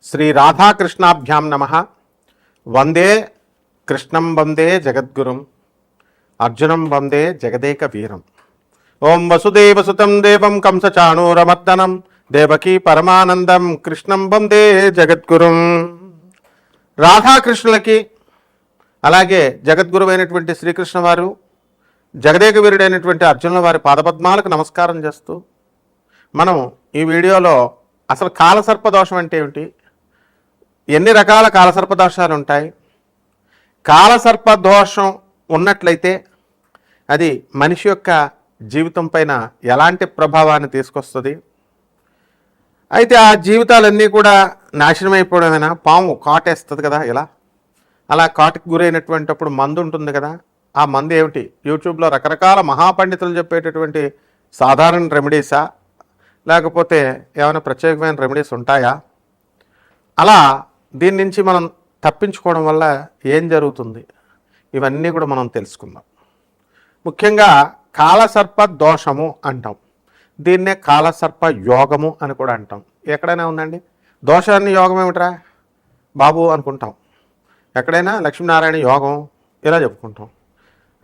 శ్రీ రాధాకృష్ణాభ్యాం నమః. వందే కృష్ణం వందే జగద్గురుం అర్జునం వందే జగదేక వీరం. ఓం వసుదేవసుతం దేవం కంసచాణూరమర్దనం దేవకీ పరమానందం కృష్ణం వందే జగద్గురుం. రాధాకృష్ణులకి అలాగే జగద్గురువైనటువంటి శ్రీకృష్ణ వారు జగదేక వీరుడైనటువంటి అర్జునుల వారి పాదపద్మాలకు నమస్కారం చేస్తూ మనం ఈ వీడియోలో అసలు కాలసర్పదోషం అంటే ఏమిటి, ఎన్ని రకాల కాలసర్పదోషాలు ఉంటాయి, కాలసర్పదోషం ఉన్నట్లయితే అది మనిషి యొక్క జీవితం పైన ఎలాంటి ప్రభావాన్ని తీసుకొస్తుంది, అయితే ఆ జీవితాలన్నీ కూడా నాశనం అయిపోవడమేనా, పాము కాటేస్తుంది కదా ఇలా, అలా కాటుకు గురైనటువంటిప్పుడు మందు ఉంటుంది కదా, ఆ మందు ఏమిటి, యూట్యూబ్లో రకరకాల మహాపండితులు చెప్పేటటువంటి సాధారణ రెమెడీసా లేకపోతే ఏమైనా ప్రత్యేకమైన రెమెడీస్ ఉంటాయా, అలా దీని నుంచి మనం తప్పించుకోవడం వల్ల ఏం జరుగుతుంది, ఇవన్నీ కూడా మనం తెలుసుకుందాం. ముఖ్యంగా కాలసర్ప దోషము అంటాం, దీన్నే కాలసర్ప యోగము అని కూడా అంటాం. ఎక్కడైనా ఉందండి దోషాన్ని యోగం ఏమిట్రా బాబు అనుకుంటాం, ఎక్కడైనా లక్ష్మీనారాయణ యోగం ఇలా చెప్పుకుంటాం.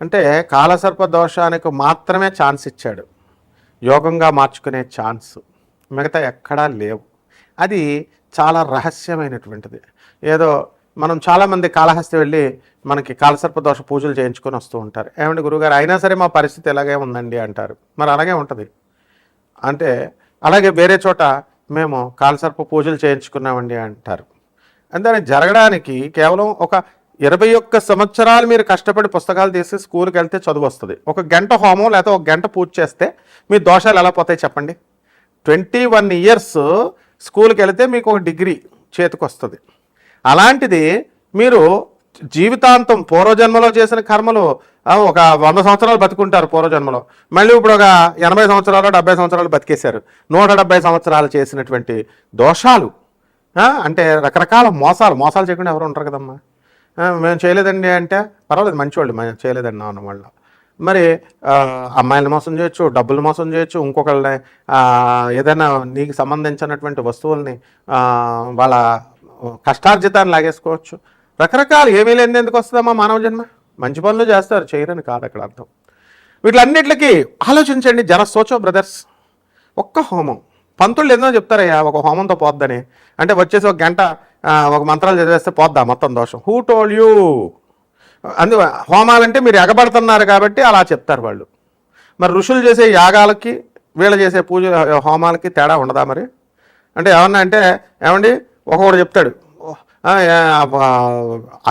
అంటే కాలసర్ప దోషానికి మాత్రమే ఛాన్స్ ఇచ్చాడు, యోగంగా మార్చుకునే ఛాన్స్ మిగతా ఎక్కడా లేవు. అది చాలా రహస్యమైనటువంటిది. ఏదో మనం చాలామంది కాళహస్తి వెళ్ళి మనకి కాలసర్ప దోష పూజలు చేయించుకొని వస్తూ ఉంటారు. ఏమంటే గురువుగారు అయినా సరే మా పరిస్థితి ఎలాగే ఉందండి అంటారు. మరి అలాగే ఉంటుంది. అంటే అలాగే వేరే చోట మేము కాలసర్ప పూజలు చేయించుకున్నామండి అంటారు. అంటే జరగడానికి కేవలం ఒక 21 సంవత్సరాలు మీరు కష్టపడి పుస్తకాలు తీసి స్కూల్కి వెళ్తే చదువు వస్తుంది. ఒక గంట హోమం లేకపోతే ఒక గంట పూజ చేస్తే మీ దోషాలు ఎలా పోతాయి చెప్పండి. 21 ఇయర్స్ స్కూల్కి వెళితే మీకు ఒక డిగ్రీ చేతికి వస్తుంది. అలాంటిది మీరు జీవితాంతం పూర్వజన్మలో చేసిన కర్మలు ఒక 100 సంవత్సరాలు బతుకుంటారు పూర్వజన్మలో, మళ్ళీ ఇప్పుడు ఒక 80 సంవత్సరాలు 70 సంవత్సరాలు బతికేశారు. 170 సంవత్సరాలు చేసినటువంటి దోషాలు, అంటే రకరకాల మోసాలు చేయకుండా ఎవరు ఉంటారు కదమ్మా. మేము చేయలేదండి అంటే పర్వాలేదు, మంచివాళ్ళు మేము చేయలేదండి అన్న వాళ్ళ. మరి అమ్మాయిలను మోసం చేయొచ్చు, డబ్బులు మోసం చేయొచ్చు, ఇంకొకళ్ళని ఏదైనా నీకు సంబంధించినటువంటి వస్తువుల్ని వాళ్ళ కష్టార్జితాన్ని లాగేసుకోవచ్చు. రకరకాలు ఏమీ లేని ఎందుకు వస్తుందమ్మా మానవ జన్మ. మంచి పనులు చేస్తారు, చేయరని కాదు అక్కడ అర్థం. వీటిలన్నిటికీ ఆలోచించండి, జర సోచో బ్రదర్స్. ఒక్క హోమం పంతుళ్ళు ఏదో చెప్తారయ్యా ఒక హోమంతో పోద్దని, అంటే వచ్చేసి ఒక గంట ఒక మంత్రాలు చదివేస్తే పోద్దా మొత్తం దోషం. Who told you? అందు హోమాలంటే మీరు ఎగబడుతున్నారు కాబట్టి అలా చెప్తారు వాళ్ళు. మరి ఋషులు చేసే యాగాలకి వీళ్ళు చేసే పూజ హోమాలకి తేడా ఉండదా మరి? అంటే ఏమన్నా అంటే ఏమండి ఒకడు చెప్తాడు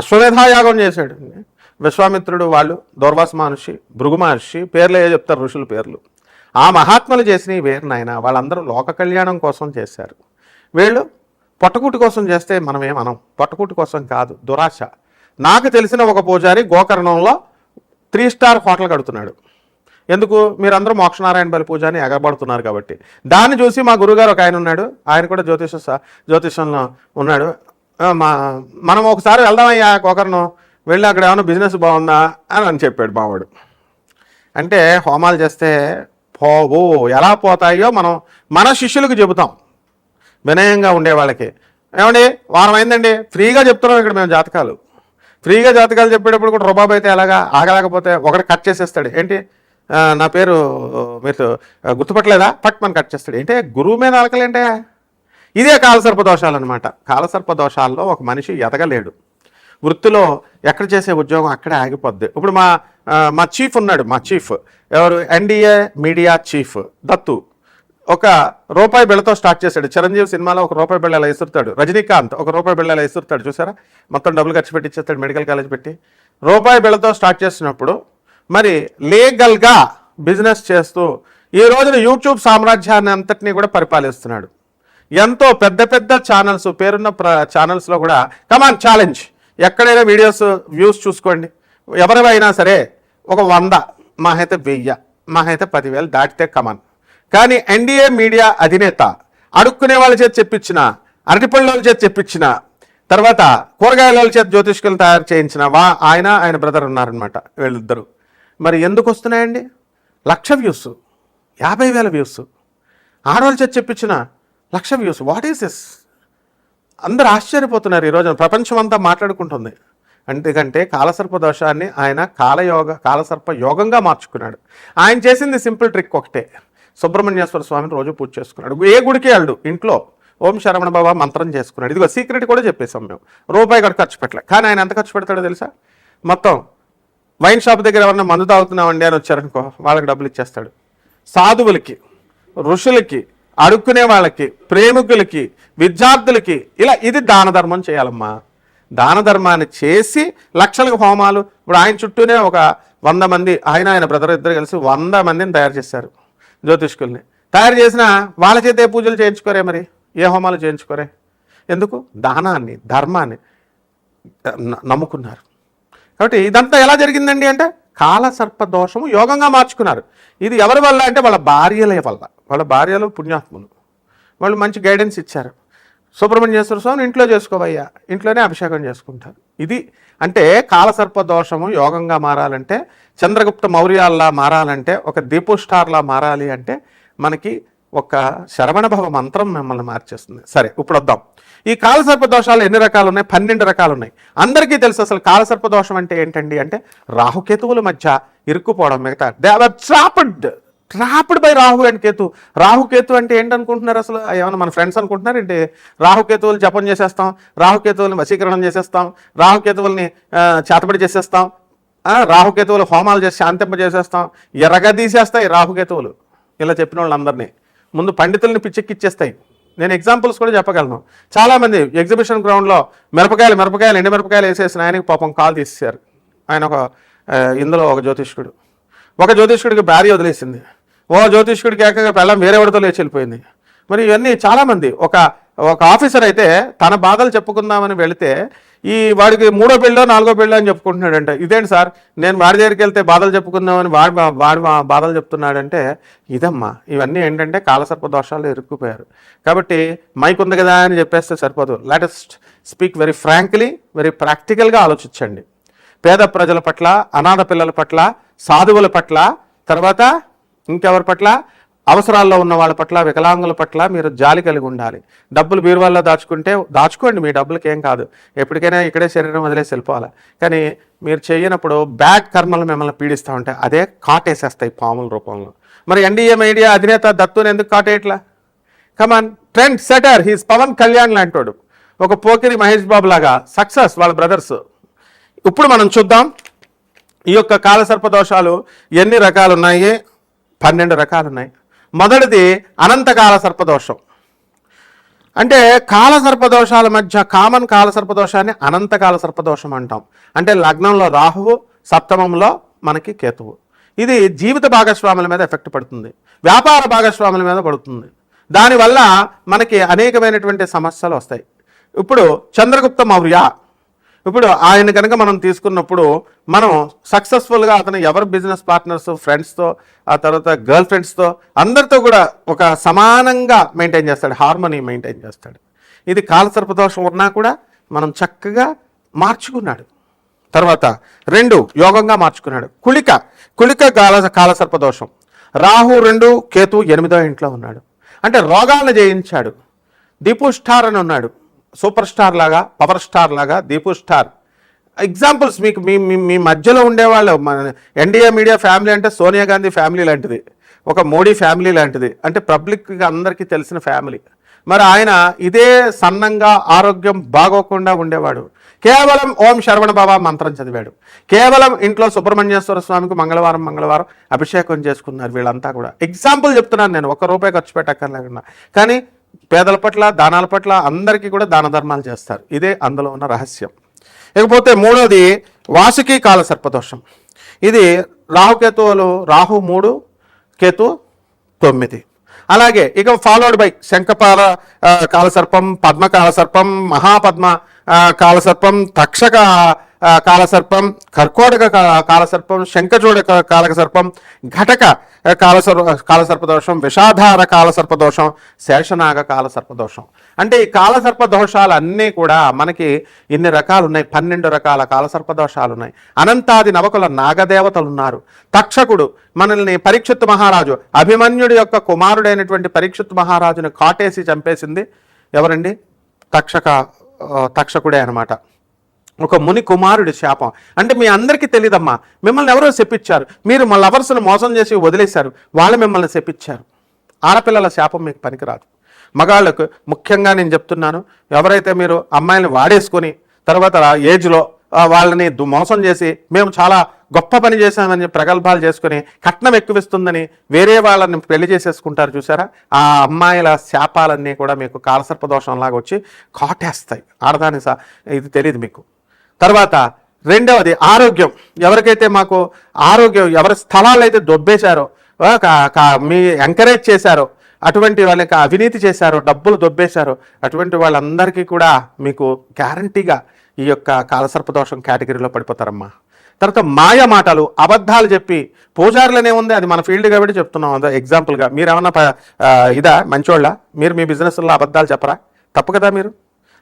అశ్వమేధాయాగం చేశాడు విశ్వామిత్రుడు, వాళ్ళు దూర్వాస మహర్షి, భృగు మహర్షి పేర్లు ఏ చెప్తారు ఋషుల పేర్లు. ఆ మహాత్ములు చేసినవి వేరు నాయన, వాళ్ళందరూ లోక కళ్యాణం కోసం చేశారు. వీళ్ళు పొట్టకూటి కోసం చేస్తే మనం ఏమనం, పొట్టకూటి కోసం కాదు, దురాశ. నాకు తెలిసిన ఒక పూజారి గోకర్ణంలో 3 స్టార్ హోటల్ కడుతున్నాడు. ఎందుకు? మీరందరూ మోక్షనారాయణ బలి పూజ అని ఎగబడుతున్నారు కాబట్టి. దాన్ని చూసి మా గురుగారు ఒక ఆయన ఉన్నాడు, ఆయన కూడా జ్యోతిషంలో ఉన్నాడు. మనం ఒకసారి వెళ్దామయ్యా గోకర్ణం, వెళ్ళి అక్కడ ఏమైనా బిజినెస్ బాగుందా అని చెప్పాడు మావాడు. అంటే హోమాలు చేస్తే పోవు, ఎలా పోతాయో మనం మన శిష్యులకు చెబుతాం, వినయంగా ఉండే వాళ్ళకి. ఏమండి వారం అయిందండి, ఫ్రీగా చెప్తున్నాం ఇక్కడ మేము జాతకాలు. ఫ్రీగా జాతకాలు చెప్పేటప్పుడు కూడా రుబాబు అయితే ఎలాగా, ఆగలేకపోతే ఒకటి కట్ చేసేస్తాడు. ఏంటి నా పేరు మీరు గుర్తుపట్టలేదా, పట్ మన కట్ చేస్తాడు. ఏంటి గురువు మీద అలకలేంటే? ఇదే కాలసర్ప దోషాలు అనమాట. కాలసర్ప దోషాల్లో ఒక మనిషి ఎదగలేడు, వృత్తిలో ఎక్కడ చేసే ఉద్యోగం అక్కడే ఆగిపోద్ది. ఇప్పుడు మా చీఫ్ ఉన్నాడు, మా చీఫ్ ఎవరు, ఎన్డీఏ మీడియా చీఫ్ దత్తు. ఒక రూపాయి బిళ్ళతో స్టార్ట్ చేశాడు. చిరంజీవి సినిమాలో ఒక రూపాయి బిళ్ళ ఇలా ఇసురుతాడు, రజనీకాంత్ ఒక రూపాయి బిళ్ళ ఇలా ఇసురుతాడు, చూసారా? మొత్తం డబ్బులు ఖర్చు పెట్టి ఇచ్చేస్తాడు మెడికల్ కాలేజ్ పెట్టి. రూపాయి బిళ్ళతో స్టార్ట్ చేసినప్పుడు మరి లీగల్గా బిజినెస్ చేస్తూ ఈ రోజున యూట్యూబ్ సామ్రాజ్యాన్ని అంతటినీ కూడా పరిపాలిస్తున్నాడు. ఎంతో పెద్ద పెద్ద ఛానల్స్, పేరున్న ఛానల్స్లో కూడా కమాన్ ఛాలెంజ్, ఎక్కడైనా వీడియోస్ వ్యూస్ చూసుకోండి, ఎవరైనా సరే ఒక 100 మా అయితే 1000 మా అయితే 10,000 దాటితే కమాన్. కానీ ఎన్డీఏ మీడియా అధినేత అడుక్కునే వాళ్ళ చేతి చెప్పించిన, అరటిపళ్ళ వాళ్ళ చేతి చెప్పించిన, తర్వాత కూరగాయల వాళ్ళ చేతి జ్యోతిష్కులు తయారు చేయించిన ఆయన బ్రదర్ ఉన్నారనమాట వీళ్ళిద్దరు. మరి ఎందుకు వస్తున్నాయండి? 1,00,000 వ్యూస్, 50,000 వ్యూస్. ఆడవాళ్ళ చేతి చెప్పించిన 1,00,000 వ్యూస్. What is this? అందరూ ఆశ్చర్యపోతున్నారు ఈరోజు, ప్రపంచం అంతా మాట్లాడుకుంటుంది. ఎందుకంటే కాలసర్ప దోషాన్ని ఆయన కాలసర్ప యోగంగా మార్చుకున్నాడు. ఆయన చేసింది సింపుల్ ట్రిక్ ఒకటే, సుబ్రహ్మణ్యేశ్వర స్వామిని రోజు పూజ చేసుకున్నాడు. ఏ గుడికి వెళ్ళడు, ఇంట్లో ఓం శరవణ బాబా మంత్రం చేసుకున్నాడు. ఇదిగో సీక్రెట్ కూడా చెప్పేసాం మేము, రూపాయి కూడా ఖర్చు పెట్టలే. కానీ ఆయన ఎంత ఖర్చు పెడతాడో తెలుసా? మొత్తం వైన్ షాప్ దగ్గర ఎవరన్నా మందు తాగుతున్నామండి అని వచ్చారనుకో, వాళ్ళకి డబ్బులు ఇచ్చేస్తాడు. సాధువులకి, ఋషులకి, అడుక్కునే వాళ్ళకి, ప్రేమికులకి, విద్యార్థులకి, ఇలా ఇది దాన ధర్మం చేయాలమ్మా. దాన ధర్మాన్ని చేసి లక్షలకు హోమాలు. ఇప్పుడు ఆయన చుట్టూనే ఒక 100 మంది, ఆయన బ్రదర్ ఇద్దరు కలిసి 100 మందిని తయారు చేశారు, జ్యోతిష్కుల్ని. తయారు చేసిన వాళ్ళ చేతే పూజలు చేయించుకోరే, మరి ఏ హోమాలు చేయించుకోరే? ఎందుకు? దానాన్ని, ధర్మాన్ని నమ్ముకున్నారు. కాబట్టి ఇదంతా ఎలా జరిగిందండి అంటే కాలసర్ప దోషము యోగంగా మార్చుకున్నారు. ఇది ఎవరి వల్ల అంటే వాళ్ళ భార్యల వల్ల. వాళ్ళ భార్యలు పుణ్యాత్ములు, వాళ్ళు మంచి గైడెన్స్ ఇచ్చారు. సుబ్రహ్మణ్యేశ్వర స్వామిని ఇంట్లో చేసుకోవయ్యా, ఇంట్లోనే అభిషేకం చేసుకుంటారు. ఇది అంటే కాలసర్ప దోషము యోగంగా మారాలంటే, చంద్రగుప్త మౌర్యాల్లా మారాలంటే, ఒక దీపు స్టార్లా మారాలి అంటే మనకి ఒక శరవణభవ మంత్రం మిమ్మల్ని మార్చేస్తుంది. సరే, ఇప్పుడు వద్దాం. ఈ కాలసర్ప దోషాలు ఎన్ని రకాలు ఉన్నాయి? 12 రకాలు ఉన్నాయి. అందరికీ తెలుసు అసలు కాలసర్ప దోషం అంటే ఏంటండి అంటే రాహుకేతువుల మధ్య ఇరుక్కుపోవడం. మిగతా they are trapped by Rahu and Ketu. రాహుకేతు అంటే ఏంటనుకుంటున్నారు అసలు? ఏమన్నా మన ఫ్రెండ్స్ అనుకుంటున్నారు ఏంటి? రాహుకేతువులు జపం చేసేస్తాం, రాహుకేతువుల్ని వశీకరణం చేసేస్తాం, రాహుకేతువుల్ని చేతబడి చేసేస్తాం, రాహుకేతువులు హోమాలు చేసి శాంతింపజేసేస్తాం, ఎర్రగా తీసేస్తాయి రాహుకేతువులు. ఇలా చెప్పిన వాళ్ళందరినీ ముందు పండితుల్ని పిచ్చెక్కిచ్చేస్తాయి. నేను ఎగ్జాంపుల్స్ కూడా చెప్పగలను. చాలామంది ఎగ్జిబిషన్ గ్రౌండ్లో మిరపకాయలు ఎండి మిరపకాయలు వేసేసిన ఆయనకి పాపం కాలు తీసేశారు. ఆయన ఇందులో ఒక జ్యోతిష్కుడికి భార్య వదిలేసింది, జ్యోతిష్కుడికి ఏకంగా పెళ్ళం వేరే వాడితో లేచి వెళ్ళిపోయింది. మరి ఇవన్నీ చాలామంది. ఒక ఆఫీసర్ అయితే తన బాధలు చెప్పుకుందామని వెళితే వాడికి 3వ పెళ్ళో 4వ పెళ్ళో అని చెప్పుకుంటున్నాడంటే, ఇదేంటి సార్ నేను వాడి దగ్గరికి వెళ్తే బాధలు చెప్పుకుందామని వాడి బాధలు చెప్తున్నాడంటే, ఇదమ్మా ఇవన్నీ ఏంటంటే కాలసర్ప దోషాలు ఇరుక్కుపోయారు. కాబట్టి మైక్ ఉంది కదా అని చెప్పేస్తే సరిపోదు. Let us speak very frankly, very ప్రాక్టికల్గా ఆలోచించండి. పేద ప్రజల పట్ల, అనాథ పిల్లల పట్ల, సాధువుల పట్ల, తర్వాత ఇంకెవరి పట్ల, అవసరాల్లో ఉన్న వాళ్ళ పట్ల, వికలాంగుల పట్ల మీరు జాలి కలిగి ఉండాలి. డబ్బులు బీరువాల్లో దాచుకోండి, మీ డబ్బులకి ఏం కాదు. ఎప్పటికైనా ఇక్కడే శరీరం వదిలేసి వెళ్ళిపోవాలి. కానీ మీరు చేయనప్పుడు బ్యాడ్ కర్మలు మిమ్మల్ని పీడిస్తూ ఉంటాయి. అదే కాటేసేస్తాయి పాముల రూపంలో. మరి ఎన్డీఏ మీడియా అధినేత దత్తుని ఎందుకు కాటేయట్లా? Come on, trend setter, he's Pavan Kalyan లాంటోడు, ఒక పోకిరి మహేష్ బాబు లాగా సక్సెస్ వాళ్ళ బ్రదర్స్. ఇప్పుడు మనం చూద్దాం ఈ యొక్క కాలసర్ప దోషాలు ఎన్ని రకాలు ఉన్నాయి. 12 రకాలు ఉన్నాయి. మొదటిది అనంతకాల సర్పదోషం. అంటే కాలసర్పదోషాల మధ్య కామన్ కాలసర్పదోషాన్ని అనంతకాల సర్పదోషం అంటాం. అంటే లగ్నంలో రాహువు, సప్తమంలో మనకి కేతువు. ఇది జీవిత భాగస్వాముల మీద ఎఫెక్ట్ పడుతుంది, వ్యాపార భాగస్వాముల మీద పడుతుంది. దానివల్ల మనకి అనేకమైనటువంటి సమస్యలు వస్తాయి. ఇప్పుడు చంద్రగుప్త మౌర్య, ఇప్పుడు ఆయన కనుక మనం తీసుకున్నప్పుడు మనం సక్సెస్ఫుల్గా అతను ఎవరు బిజినెస్ పార్ట్నర్స్, ఫ్రెండ్స్తో, ఆ తర్వాత గర్ల్ ఫ్రెండ్స్తో అందరితో కూడా ఒక సమానంగా మెయింటైన్ చేస్తాడు, హార్మోనీ మెయింటైన్ చేస్తాడు. ఇది కాలసర్పదోషం ఉన్నా కూడా మనం చక్కగా మార్చుకున్నాడు. తర్వాత 2 యోగంగా మార్చుకున్నాడు. కుళిక కాలసర్పదోషం. రాహు 2, కేతు 8వ ఇంట్లో ఉన్నాడు. అంటే రోగాలను జయించాడు. దీపు స్టార్ అని ఉన్నాడు, సూపర్ స్టార్ లాగా, పవర్ స్టార్ లాగా దీపు స్టార్. ఎగ్జాంపుల్స్ మీకు మీ మధ్యలో ఉండేవాళ్ళు. ఎన్డీఏ మీడియా ఫ్యామిలీ అంటే సోనియా గాంధీ ఫ్యామిలీ లాంటిది, ఒక మోడీ ఫ్యామిలీ లాంటిది, అంటే పబ్లిక్గా అందరికీ తెలిసిన ఫ్యామిలీ. మరి ఆయన ఇదే సన్నంగా ఆరోగ్యం బాగోకుండా ఉండేవాడు. కేవలం ఓం శరవణ బాబా మంత్రం చదివాడు. కేవలం ఇంట్లో సుబ్రహ్మణ్యేశ్వర స్వామికి మంగళవారం అభిషేకం చేసుకున్నారు వీళ్ళంతా కూడా. ఎగ్జాంపుల్ చెప్తున్నాను నేను, ₹1 ఖర్చు పెట్టక్కర్లేకుండా. కానీ పేదల పట్ల, దానాల పట్ల అందరికీ కూడా దాన ధర్మాలు చేస్తారు. ఇదే అందులో ఉన్న రహస్యం. ఇకపోతే 3వది వాసుకి కాల సర్పదోషం. ఇది రాహుకేతువులు, రాహు 3, కేతు 9. అలాగే ఇక ఫాలోడ్ బై శంఖపాల కాలసర్పం, పద్మకాలసర్పం, మహాపద్మ కాలసర్పం, తక్షక కాలసర్పం, కర్కోటక కాలసర్పం, శంఖచూడ కాలసర్పం, ఘటక కాలసర్పదోషం, విషాధార కాలసర్పదోషం, శేషనాగ కాలసర్పదోషం. అంటే ఈ కాలసర్పదోషాలన్నీ కూడా మనకి ఇన్ని రకాలు ఉన్నాయి. 12 రకాల కాలసర్పదోషాలు ఉన్నాయి. అనంతాది నవకుల నాగదేవతలు ఉన్నారు. తక్షకుడు మనల్ని పరీక్షిత్ మహారాజు, అభిమన్యుడి యొక్క కుమారుడైనటువంటి పరీక్షిత్ మహారాజుని కాటేసి చంపేసింది ఎవరండి? తక్షకుడే అనమాట. ఒక ముని కుమారుడి శాపం. అంటే మీ అందరికీ తెలియదమ్మా, మిమ్మల్ని ఎవరో శపించారు, మీరు మా లవర్స్ను మోసం చేసి వదిలేశారు, వాళ్ళు మిమ్మల్ని శపించారు. ఆడపిల్లల శాపం మీకు పనికిరాదు. మగాళ్ళకు ముఖ్యంగా నేను చెప్తున్నాను, ఎవరైతే మీరు అమ్మాయిని వాడేసుకొని తర్వాత ఏజ్లో వాళ్ళని మోసం చేసి మేము చాలా గొప్ప పని చేశామని ప్రగల్భాలు చేసుకుని కట్నం ఎక్కువిస్తుందని వేరే వాళ్ళని పెళ్లి చేసేసుకుంటారు చూసారా, ఆ అమ్మాయిల శాపాలన్నీ కూడా మీకు కాలసర్పదోషంలాగా వచ్చి కాటేస్తాయి. ఆడదాని ఇది తెలియదు మీకు. తర్వాత రెండవది ఆరోగ్యం. ఎవరికైతే మాకు ఆరోగ్యం, ఎవరి స్థలాలు అయితే దొబ్బేశారో, మీ ఎంకరేజ్ చేశారో, అటువంటి వాళ్ళకి అవినీతి చేశారో, డబ్బులు దొబ్బేశారో, అటువంటి వాళ్ళందరికీ కూడా మీకు గ్యారంటీగా ఈ యొక్క కాలసర్పదోషం కేటగిరీలో పడిపోతారమ్మా. తర్వాత మాయ మాటలు, అబద్ధాలు చెప్పి, పూజారులనే ఉంది, అది మన ఫీల్డ్ కాబట్టి చెప్తున్నాం. అదే ఎగ్జాంపుల్గా మీరు ఏమన్నా ఇదా మంచోళ్ళ, మీరు మీ బిజినెస్లో అబద్ధాలు చెప్పరా? తప్పు కదా. మీరు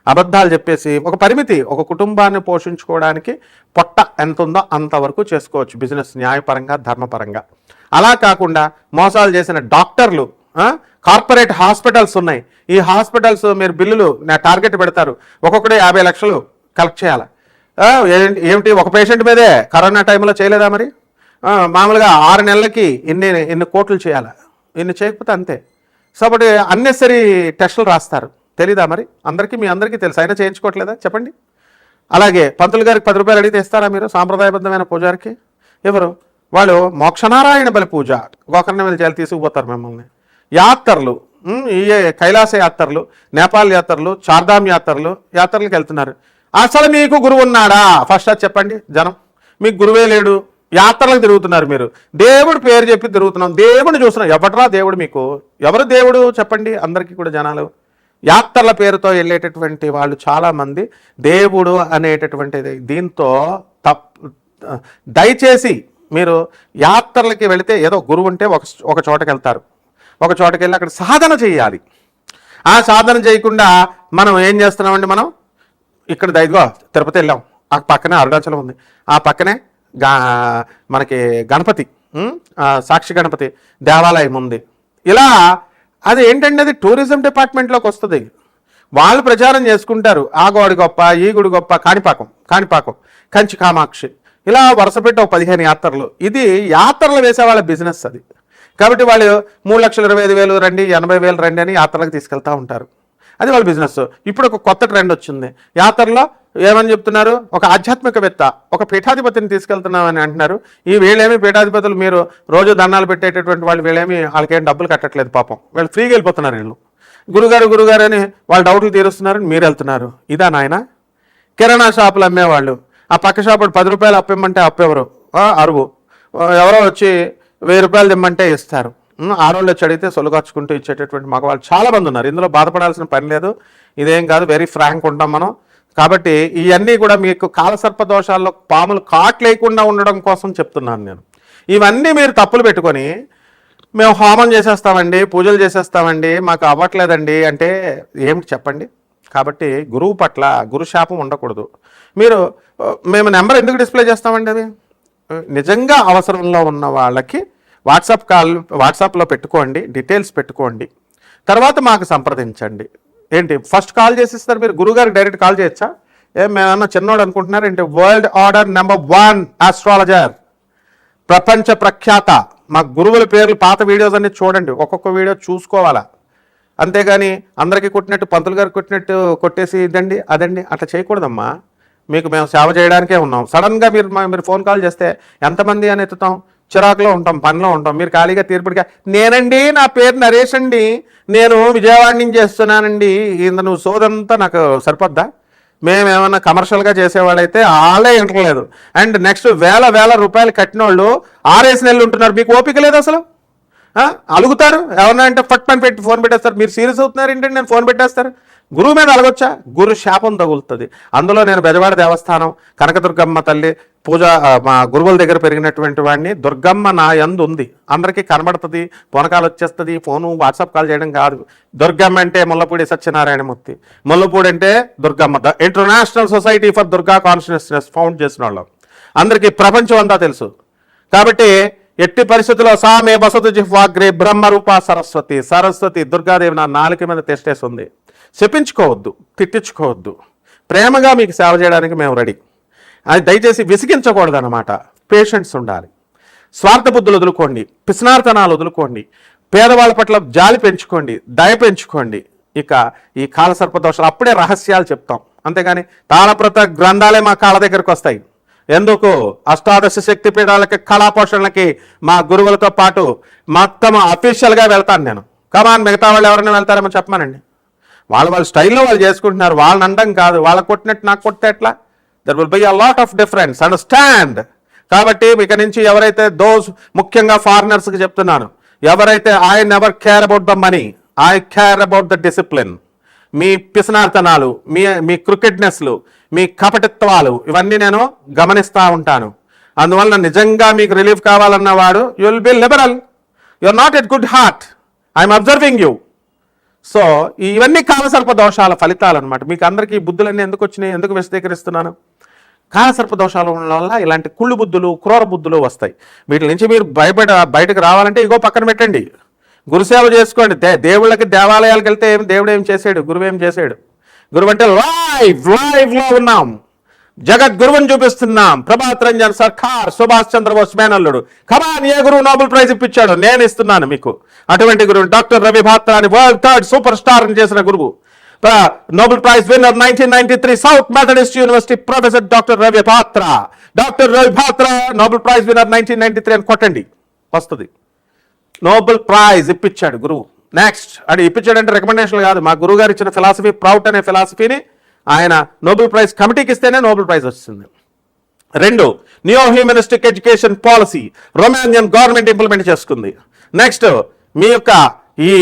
అబద్ధాలు చెప్పేసి ఒక పరిమితి, ఒక కుటుంబాన్ని పోషించుకోవడానికి పొట్ట ఎంత ఉందో అంతవరకు చేసుకోవచ్చు బిజినెస్, న్యాయపరంగా ధర్మపరంగా. అలా కాకుండా మోసాలు చేసిన డాక్టర్లు, కార్పొరేట్ హాస్పిటల్స్ ఉన్నాయి, ఈ హాస్పిటల్స్ మీరు బిల్లులు టార్గెట్ పెడతారు, ఒక్కొక్కడే 50 లక్షలు కలెక్ట్ చేయాలి. ఏమిటి ఒక పేషెంట్ మీదే కరోనా టైంలో చేయలేదా? మరి మామూలుగా 6 నెలలకి ఇన్ని కోట్లు చేయాలి, ఇన్ని చేయకపోతే అంతే. సో బట్ అన్నెసరీ టెస్టులు రాస్తారు, తెలీదా? మరి మీ అందరికీ తెలుసు, అయినా చేయించుకోవట్లేదా చెప్పండి? అలాగే పంతులు గారికి 10 రూపాయలు అడిగితే ఇస్తారా మీరు? సాంప్రదాయబద్ధమైన పూజారికి ఎవరు వాళ్ళు? మోక్షనారాయణ బలి పూజ, గోకర్ణ మీద చేయాలి, తీసుకుపోతారు మిమ్మల్ని. యాత్రలు, ఈ కైలాస యాత్రలు, నేపాల్ యాత్రలు, చార్ధామ్ యాత్రలకు వెళ్తున్నారు. అసలు మీకు గురువు ఉన్నాడా? ఫస్ట్ అది చెప్పండి. జనం మీకు గురువే లేడు, యాత్రలకు తిరుగుతున్నారు. మీరు దేవుడు పేరు చెప్పి తిరుగుతున్నాం, దేవుడిని చూస్తున్నాం. ఎవట్రా దేవుడు మీకు? ఎవరు దేవుడు చెప్పండి అందరికీ కూడా జనాలు. యాత్రల పేరుతో వెళ్ళేటటువంటి వాళ్ళు చాలామంది దేవుడు అనేటటువంటిది దీంతో దయచేసి మీరు యాత్రలకి వెళితే ఏదో గురువు ఉంటే ఒక చోటకి వెళ్తారు, ఒక చోటకి వెళ్ళి అక్కడ సాధన చేయాలి. ఆ సాధన చేయకుండా మనం ఏం చేస్తున్నామండి? మనం ఇక్కడ దైవో తిరుపతి వెళ్ళాం, ఆ పక్కనే అరుణాచలం ఉంది, ఆ పక్కనే మనకి గణపతి, సాక్షి గణపతి దేవాలయం ఉంది. ఇలా అది ఏంటంటే అది టూరిజం డిపార్ట్మెంట్లోకి వస్తుంది. వాళ్ళు ప్రచారం చేసుకుంటారు, ఆ గోడి గొప్ప, ఈ గుడి గొప్ప, కాణిపాకం, కంచి కామాక్షి, ఇలా వరుస పెట్టి ఒక 15 యాత్రలు. ఇది యాత్రలు వేసే వాళ్ళ బిజినెస్ అది. కాబట్టి వాళ్ళు 3,25,000 రండి, 80,000 రండి అని యాత్రలకు తీసుకెళ్తూ ఉంటారు, అది వాళ్ళ బిజినెస్. ఇప్పుడు ఒక కొత్త ట్రెండ్ వచ్చింది యాత్రలో. ఏమని చెప్తున్నారు? ఒక ఆధ్యాత్మికవేత్త, ఒక పీఠాధిపతిని తీసుకెళ్తున్నామని అంటున్నారు. ఈ వీళ్ళేమి పీఠాధిపతులు, మీరు రోజు దండాలు పెట్టేటటువంటి వాళ్ళు, వాళ్ళకేం డబ్బులు కట్టట్లేదు పాపం, వీళ్ళు ఫ్రీగా వెళ్ళిపోతున్నారు. వీళ్ళు గురుగారు అని వాళ్ళ డౌట్లు తీరుస్తున్నారు, మీరు వెళ్తున్నారు. ఇదా నాయన? కిరాణా షాపులు అమ్మేవాళ్ళు, ఆ పక్క షాపు 10 రూపాయలు అప్పిమ్మంటే అప్పెవరు? అరువు. ఎవరో వచ్చి 1000 రూపాయలు ఇమ్మంటే ఇస్తారు. ఆడవాళ్ళు వచ్చి అడిగితే సొలుగార్చుకుంటూ ఇచ్చేటటువంటి మగవాళ్ళు చాలామంది ఉన్నారు. ఇందులో బాధపడాల్సిన పని లేదు, ఇదేం కాదు, వెరీ ఫ్రాంక్ ఉంటాం మనం. కాబట్టి ఇవన్నీ కూడా మీకు కాలసర్ప దోషాల్లో పాములు కాట్లేకుండా ఉండడం కోసం చెప్తున్నాను నేను. ఇవన్నీ మీరు తప్పులు పెట్టుకొని మేము హోమం చేసేస్తామండి, పూజలు చేసేస్తామండి, మాకు అవ్వట్లేదండి అంటే ఏమిటి చెప్పండి? కాబట్టి గురువు పట్ల గురుశాపం ఉండకూడదు. మేము నెంబర్ ఎందుకు డిస్ప్లే చేస్తామండి? అది నిజంగా అవసరంలో ఉన్న వాళ్ళకి వాట్సాప్లో పెట్టుకోండి, డీటెయిల్స్ పెట్టుకోండి, తర్వాత మాకు సంప్రదించండి. ఏంటి ఫస్ట్ కాల్ చేసిస్తారు మీరు? గురుగారికి డైరెక్ట్ కాల్ చేయొచ్చా? మేమన్నా చిన్నోడు అనుకుంటున్నారు ఏంటి? వరల్డ్ ఆర్డర్ నెంబర్ 1 ఆస్ట్రాలజర్, ప్రపంచ ప్రఖ్యాత. మా గురువుల పేర్లు పాత వీడియోస్ అన్ని చూడండి, ఒక్కొక్క వీడియో చూసుకోవాలా. అంతేగాని అందరికీ కొట్టినట్టు, పంతులు గారికి కొట్టినట్టు కొట్టేసి ఇదండి అదండి అట్లా చేయకూడదమ్మా. మేము సేవ చేయడానికే ఉన్నాం. సడన్గా మీరు ఫోన్ కాల్ చేస్తే ఎంతమంది అని ఎత్తుతాం, చిరాకులో ఉంటాం, పనిలో ఉంటాం. మీరు ఖాళీగా తీర్పుడిగా నేనండి, నా పేరు నరేష్ అండి, నేను విజయవాడ నుంచి చేస్తున్నానండి, నువ్వు సోదంతా నాకు సరిపోద్దా? మేమేమన్నా కమర్షియల్గా చేసేవాళ్ళైతే వాళ్ళే ఇంటర్లేదు. అండ్ నెక్స్ట్ వేల రూపాయలు కట్టిన వాళ్ళు 6 నెలలు ఉంటున్నారు. మీకు ఓపిక లేదు అసలు. అలుగుతారు ఎవరన్నా అంటే ఫట్ పని పెట్టి ఫోన్ పెట్టేస్తారు. మీరు సీరియస్ అవుతున్నారు ఏంటంటే నేను ఫోన్ పెట్టేస్తారు. గురువు మీద అలగొచ్చా? గురు శాపం తగులుతుంది. అందులో నేను బెజవాడ దేవస్థానం కనకదుర్గమ్మ తల్లి పూజ, మా గురువుల దగ్గర పెరిగినటువంటి వాడిని. దుర్గమ్మ నా యందు ఉంది, అందరికీ కనబడుతుంది, పొనకాలు వచ్చేస్తుంది. ఫోను వాట్సాప్ కాల్ చేయడం కాదు. దుర్గమ్మ అంటే ముల్లపూడి సత్యనారాయణమూర్తి, ముల్లపూడి అంటే Durgamma, the international society for Durga consciousness found చేసిన వాళ్ళం, అందరికీ ప్రపంచం అంతా తెలుసు. కాబట్టి ఎట్టి పరిస్థితుల్లో సామే బసతు జిహ్వాగ్రే బ్రహ్మరూప సరస్వతి దుర్గాదేవి నా నాలుక మీద తెస్టేస్తుంది. శపించుకోవద్దు, తిట్టించుకోవద్దు. ప్రేమగా మీకు సేవ చేయడానికి మేము రెడీ. అది దయచేసి విసిగించకూడదు అన్నమాట. పేషెన్స్ ఉండాలి. స్వార్థ బుద్ధులు వదులుకోండి, పిసినార్తనాలు వదులుకోండి, పేదవాళ్ళ పట్ల జాలి పెంచుకోండి, దయ పెంచుకోండి. ఇక ఈ కాలసర్ప దోషాలు అప్పుడే రహస్యాలు చెప్తాం. అంతేగాని తాళప్రత గ్రంథాలే మా కాళ్ళ దగ్గరికి వస్తాయి. ఎందుకు? అష్టాదశ శక్తి పీఠాలకి, కళాపోషణలకి మా గురువులతో పాటు మొత్తం అఫీషియల్గా వెళ్తాను నేను. కమాన్, మిగతా వాళ్ళు ఎవరైనా వెళ్తారేమో చెప్పమానండి. వాళ్ళ స్టైల్లో వాళ్ళు చేసుకుంటున్నారు. వాళ్ళని అనడం కాదు. వాళ్ళకి కొట్టినట్టు నాకు కొడితే ఎట్లా? There will be a lot of difference, understand. కాబట్టి ఇక నుంచి ఎవరైతే ముఖ్యంగా ఫారినర్స్కి చెప్తున్నాను, ఎవరైతే I never care about the money, I care about the discipline. మీ పిసనార్తనాలు, మీ క్రికెట్నెస్లు, మీ కపటిత్వాలు ఇవన్నీ నేను గమనిస్తూ ఉంటాను. అందువల్ల నిజంగా మీకు రిలీఫ్ కావాలన్న వాడు you will be liberal. You are not at good heart. I'm observing you. So ఇవన్నీ కాలసర్ప దోషాల ఫలితాలు అనమాట. మీకు అందరికీ ఈ బుద్ధులన్నీ ఎందుకు వచ్చినాయి, ఎందుకు విశదీకరిస్తున్నాను? కాలసర్ప దోషాల వల్ల ఇలాంటి కుళ్ళు బుద్ధులు, క్రూర బుద్ధులు వస్తాయి. వీటి నుంచి మీరు బయటకు రావాలంటే ఇగో పక్కన పెట్టండి, గురుసేవ చేసుకోండి. దేవుళ్ళకి దేవాలయాలకు వెళ్తే దేవుడు ఏం చేశాడు, గురువు ఏం చేశాడు? గురువు అంటే లైవ్లో ఉన్నాం, జగద్గురువుని చూపిస్తున్నాం. ప్రభాత్ రంజన్ సర్కార్, సుభాష్ చంద్రబోస్ మేనల్లుడు. కమాన్, ఏ గురువు నోబెల్ ప్రైజ్ ఇప్పించాడు? నేను ఇస్తున్నాను మీకు అటువంటి గురువు. డాక్టర్ రవి భాత్రా అని వరల్డ్ థర్డ్ సూపర్ స్టార్ చేసిన గురువు, Nobel prize winner 1993 south Methodist university professor doctor Ravi Batra. Doctor Ravi Batra Nobel prize winner 1993 అని కొట్టండి, వస్తుంది. నోబెల్ ప్రైజ్ ఇప్పించాడు గురువు. నెక్స్ట్ అది ఇప్పించాడంటే రికమెండేషన్ కాదు, మా గురువు గారు ఇచ్చిన ఫిలాసఫీ, ప్రౌట్ అనే ఫిలాసఫీని ఆయన నోబెల్ ప్రైజ్ కమిటీకి ఇస్తేనే నోబెల్ ప్రైజ్ వచ్చింది. 2, neo humanistic education policy Romanian government implement చేసుకుంది. నెక్స్ట్ మీ యొక్క ఈ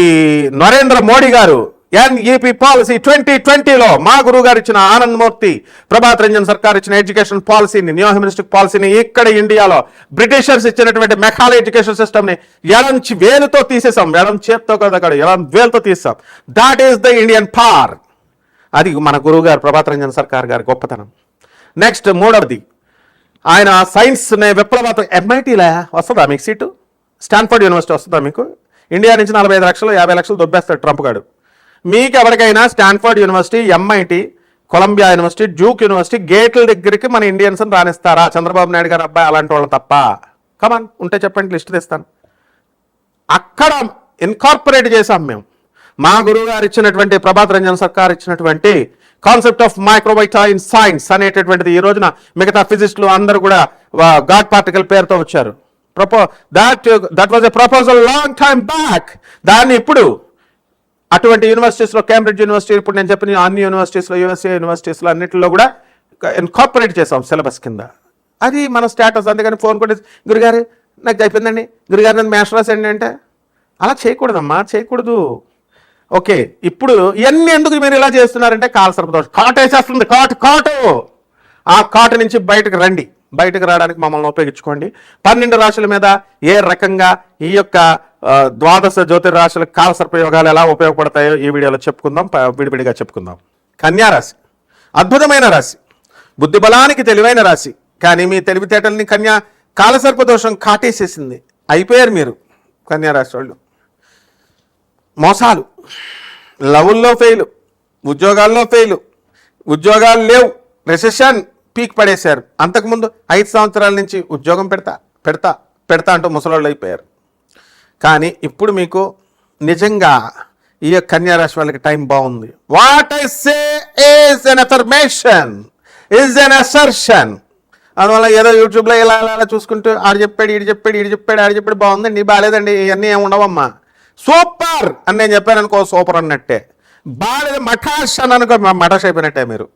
నరేంద్ర మోడీ గారు ఎన్ఈపి పాలసీ 2020లో మా గురువు గారు ఇచ్చిన ఆనంద్ మూర్తి, ప్రభాత్ రంజన్ సర్కార్ ఇచ్చిన ఎడ్యుకేషన్ పాలసీని, నియో హ్యూమనిస్టిక్ పాలసీని ఇక్కడ ఇండియాలో బ్రిటిషర్స్ ఇచ్చినటువంటి మెకాలే ఎడ్యుకేషన్ సిస్టమ్ని ఎడం వేలుతో తీసేసాం. ఎడం చేత్తో కదా, అక్కడ ఎడం వేలుతో తీసాం. That is the Indian power. అది మన గురువు గారు ప్రభాత్ రంజన్ సర్కార్ గారి గొప్పతనం. నెక్స్ట్ 3వది, ఆయన సైన్స్ విప్లవాత్మక MITలా వస్తుందా మీకు సీటు? స్టాన్ఫర్డ్ యూనివర్సిటీ వస్తుందా మీకు? ఇండియా నుంచి 45 లక్షలు 50 లక్షలు దొబ్బేస్తాడు ట్రంప్ గారు. మీకు ఎవరికైనా Stanford university, MIT, Columbia university, Duke university గేట్ల దగ్గరికి మన ఇండియన్స్ రానిస్తారా? చంద్రబాబు నాయుడు గారు అబ్బాయి అలాంటి వాళ్ళు తప్ప. కమాన్, ఉంటే చెప్పండి, లిస్ట్ తెస్తాను. అక్కడ ఇన్కార్పొరేట్ చేసాం మేము. మా గురువు గారు ఇచ్చినటువంటి, ప్రభాత్ రంజన్ సర్కార్ ఇచ్చినటువంటి కాన్సెప్ట్ ఆఫ్ మైక్రోబైటా ఇన్ సైన్స్ అనేటటువంటిది ఈ రోజున మిగతా ఫిజిస్టులు అందరూ కూడా గాడ్ పార్టికల్ పేరుతో వచ్చారు. That was a proposal long time back. దాన్ని ఇప్పుడు అటువంటి యూనివర్సిటీస్లో, కేంబ్రిడ్జ్ యూనివర్సిటీ, ఇప్పుడు నేను చెప్పిన అన్ని యూనివర్సిటీస్లో, USA యూనివర్సిటీస్లో అన్నింటిలో కూడా ఇన్కార్పొరేట్ చేసాం సిలబస్ కింద. అది మన స్టేటస్. అందుకని ఫోన్ కొట్టి, గురుగారు నాకు అయిపోయిందండి, గురుగారు నన్ను మ్యాథ్స్ రాసండి అంటే, అలా చేయకూడదమ్మా, చేయకూడదు. ఓకే, ఇప్పుడు ఇవన్నీ ఎందుకు మీరు ఇలా చేస్తున్నారంటే కాలసర్ప దోషం. కాటు వేసేస్తుంది, కాటు. ఆ కాటు నుంచి బయటకు రండి. బయటకు రావడానికి మమ్మల్ని ఉపయోగించుకోండి. 12 రాశుల మీద ఏ రకంగా ఈ యొక్క ద్వాదశ జ్యోతిర్రాశుల కాలసర్ప యోగాలు ఎలా ఉపయోగపడతాయో ఈ వీడియోలో చెప్పుకుందాం, విడివిడిగా చెప్పుకుందాం. కన్యారాశి అద్భుతమైన రాశి, బుద్ధి బలానికి తెలివైన రాశి. కానీ మీ తెలివితేటల్ని కాలసర్ప దోషం కాటేసేసింది. అయిపోయారు మీరు కన్యారాశి వాళ్ళు. మోసాలు, లవుల్లో ఫెయిలు, ఉద్యోగాల్లో ఫెయిలు, ఉద్యోగాలు లేవు, రెసెషన్ పీక్ పడేశారు. అంతకుముందు 5 సంవత్సరాల నుంచి ఉద్యోగం పెడతా అంటూ ముసలోళ్ళు అయిపోయారు. కానీ ఇప్పుడు మీకు నిజంగా ఈ కన్యారాశి వాళ్ళకి టైం బాగుంది. What I say is an affirmation, is an assertion. అందువల్ల ఏదో యూట్యూబ్లో ఇలా చూసుకుంటూ ఆడు చెప్పాడు, ఈడు చెప్పాడు, ఆడు చెప్పాడు, బాగుందండి, బాగాలేదండి, ఇవన్నీ ఏమి ఉండవమ్మా. సూపర్ అని నేను చెప్పాను అనుకో, సూపర్ అన్నట్టే. బాగాలేదు మఠాష్ అని అనుకో, మఠాష్ అయిపోయినట్టే మీరు.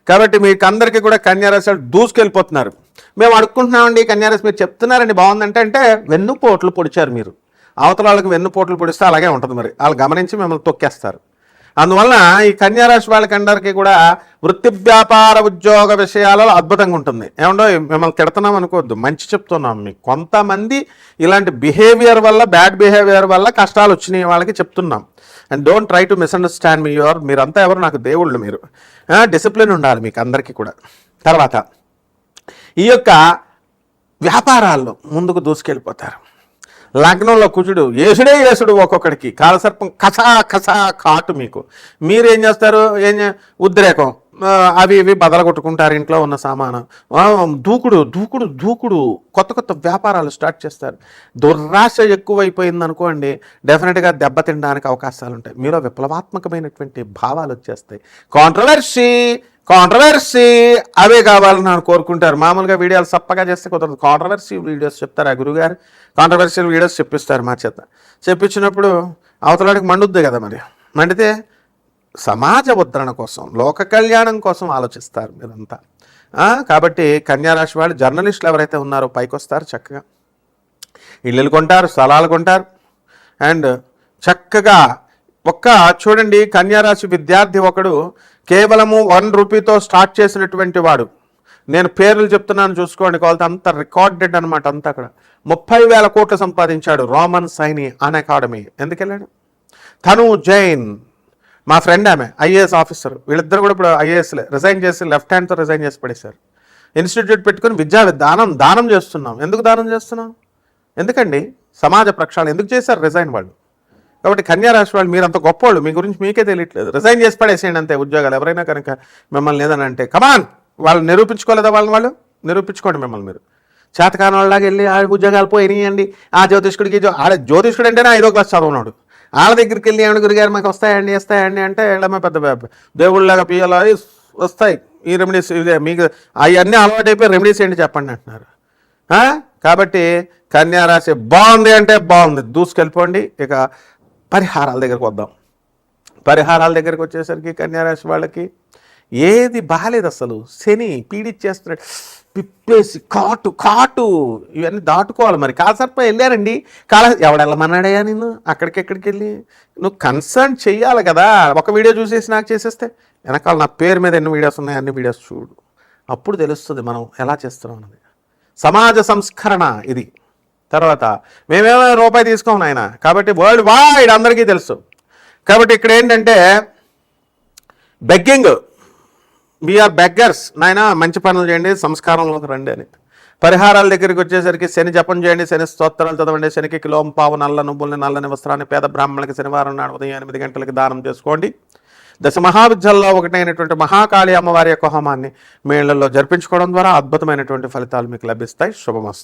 కాబట్టి మీకు అందరికీ కూడా కన్యారాశి దూసుకెళ్ళిపోతున్నారు. మేము అడుక్కుంటున్నామండి కన్యారాశి, మీరు చెప్తున్నారండి బాగుందంటే వెన్నుపోట్లు పొడిచారు మీరు. అవతల వాళ్ళకి వెన్నుపోట్లు పొడిస్తే అలాగే ఉంటుంది. మరి వాళ్ళు గమనించి మిమ్మల్ని తొక్కేస్తారు. అందువల్ల ఈ కన్యారాశి వాళ్ళకందరికీ కూడా వృత్తి వ్యాపార ఉద్యోగ విషయాలలో అద్భుతంగా ఉంటుంది. ఏమండో మిమ్మల్ని తిడుతున్నాం అనుకోవద్దు, మంచి చెప్తున్నాం మీకు. కొంతమంది ఇలాంటి బిహేవియర్ వల్ల, బ్యాడ్ బిహేవియర్ వల్ల కష్టాలు వచ్చినాయి వాళ్ళకి చెప్తున్నాం. And don't try to misunderstand మీ. మీరంతా ఎవరు నాకు దేవుళ్ళు. మీరు డిసిప్లిన్ ఉండాలి మీకు అందరికీ కూడా. తర్వాత ఈ యొక్క వ్యాపారాల్లో ముందుకు దూసుకెళ్ళిపోతారు. లగ్నంలో కుజుడు, యేసుడు ఒక్కొక్కడికి, కాలసర్పం కసా కసా కాటు. మీరేం చేస్తారు? ఉద్రేకం, అవి ఇవి బదలగొట్టుకుంటారు ఇంట్లో ఉన్న సామాను. దూకుడు, కొత్త వ్యాపారాలు స్టార్ట్ చేస్తారు. దుర్రాశ ఎక్కువైపోయింది అనుకోండి, డెఫినెట్గా దెబ్బతినడానికి అవకాశాలు ఉంటాయి. మీలో విప్లవాత్మకమైనటువంటి భావాలు వచ్చేస్తాయి. కాంట్రవర్సీ అవే కావాలని కోరుకుంటారు. మామూలుగా వీడియోలు సప్పగా చేస్తే కుదరదు. కాంట్రవర్సీ వీడియోస్ చెప్తారు. ఆ గురుగారు కాంట్రవర్షియల్ వీడియోస్ చెప్పిస్తారు మా చేత. చెప్పించినప్పుడు అవతలాడికి మండుద్ది కదా, మరి మండితే సమాజ ఉద్ధరణ కోసం, లోక కళ్యాణం కోసం ఆలోచిస్తారు మీరంతా. కాబట్టి కన్యారాశి వాళ్ళు, జర్నలిస్టులు ఎవరైతే ఉన్నారో పైకి వస్తారు. చక్కగా ఇళ్ళు కొంటారు, స్థలాలు కొంటారు. అండ్ చక్కగా చూడండి, కన్యారాశి విద్యార్థి ఒకడు కేవలము 1 రూపీతో స్టార్ట్ చేసినటువంటి వాడు. నేను పేర్లు చెప్తున్నాను, చూసుకోండి. కావాలంటే అంత రికార్డెడ్ అనమాట. అంతా అక్కడ 30,000 కోట్లు సంపాదించాడు. రోమన్ సైని అన్ అకాడమీ. ఎందుకు వెళ్ళాడు? తను జైన్, మా ఫ్రెండ్, ఆమె ఐఏఎస్ ఆఫీసర్. వీళ్ళిద్దరు కూడా ఇప్పుడు ఐఏఎస్లే. రిజైన్ చేసి లెఫ్ట్ హ్యాండ్తో రిజైన్ చేసి పడేశారు. ఇన్స్టిట్యూట్ పెట్టుకుని దానం చేస్తున్నాం. ఎందుకు దానం చేస్తున్నాం? ఎందుకండి? సమాజ ప్రక్షాళన ఎందుకు చేశారు రిజైన్ వాళ్ళు. కాబట్టి కన్యారాశి వాళ్ళు మీరు అంత గొప్పవాళ్ళు, మీ గురించి మీకే తెలియట్లేదు. రిజైన్ చేసి పడేసేయండి అంతే ఉద్యోగాలు. ఎవరైనా కనుక మిమ్మల్ని లేదని అంటే కమాన్, వాళ్ళు నిరూపించుకోలేదా? వాళ్ళు నిరూపించుకోండి మిమ్మల్ని మీరు. చేతకాని వాళ్ళలాగా వెళ్ళి ఆ ఉద్యోగాలు పోయినాయండి. ఆ జ్యోతిష్కుడికి జ్యోతిష్కుడు అంటేనే 5వ క్లాస్ చదువున్నాడు. వాళ్ళ దగ్గరికి వెళ్ళి ఏమన్నా గురుగారు మాకు వస్తాయండి అంటే వెళ్ళమా పెద్ద దేవుళ్ళలాగా పియ్యాల వస్తాయి ఈ రెమెడీస్, ఇదే మీకు అవన్నీ అలవాటు అయిపోయి రెమెడీస్ ఏంటి చెప్పండి అంటున్నారు. కాబట్టి కన్యారాశి బాగుంది అంటే బాగుంది, దూసుకెళ్ళిపోండి. ఇక పరిహారాల దగ్గరకు వద్దాం. పరిహారాల దగ్గరికి వచ్చేసరికి కన్యారాశి వాళ్ళకి ఏది బాగాలేదు అసలు. శని పీడిచ్చేస్తున్నాడు, పిప్పేసి కాటు ఇవన్నీ దాటుకోవాలి. మరి కాలసర్ప వెళ్ళారండి, ఎవడెళ్ళమన్నాడయ్యా నిన్ను అక్కడికి వెళ్ళి? నువ్వు కన్సర్న్ చెయ్యాలి కదా. ఒక వీడియో చూసేసి నాకు చేసేస్తే వెనకాల నా పేరు మీద ఎన్ని వీడియోస్ ఉన్నాయి అన్ని వీడియోస్ చూడు, అప్పుడు తెలుస్తుంది మనం ఎలా చేస్తున్నాం అన్నది. సమాజ సంస్కరణ ఇది. తర్వాత మేమేమో రూపాయి తీసుకోము నాయన, కాబట్టి వరల్డ్ వైడ్ అందరికీ తెలుసు. కాబట్టి ఇక్కడ ఏంటంటే బెగ్గింగ్, వీఆర్ బెగ్గర్స్ నాయన, మంచి పనులు చేయండి, సంస్కారంలోకి రండి అని. పరిహారాల దగ్గరికి వచ్చేసరికి శని జపం చేయండి, శని స్తోత్రాలు చదవండి, శనికి కిలోం పావు నల్ల నువ్వుల్ని, నల్లని వస్త్రాన్ని పేద బ్రాహ్మణులకి శనివారం నాడు ఉదయం 8 గంటలకి దానం చేసుకోండి. దశ మహావిద్యల్లో ఒకటైనటువంటి మహాకాళి అమ్మవారి యొక్క హోమాన్ని మీ ఇళ్లలో జరిపించుకోవడం ద్వారా అద్భుతమైనటువంటి ఫలితాలు మీకు లభిస్తాయి. శుభమస్తు.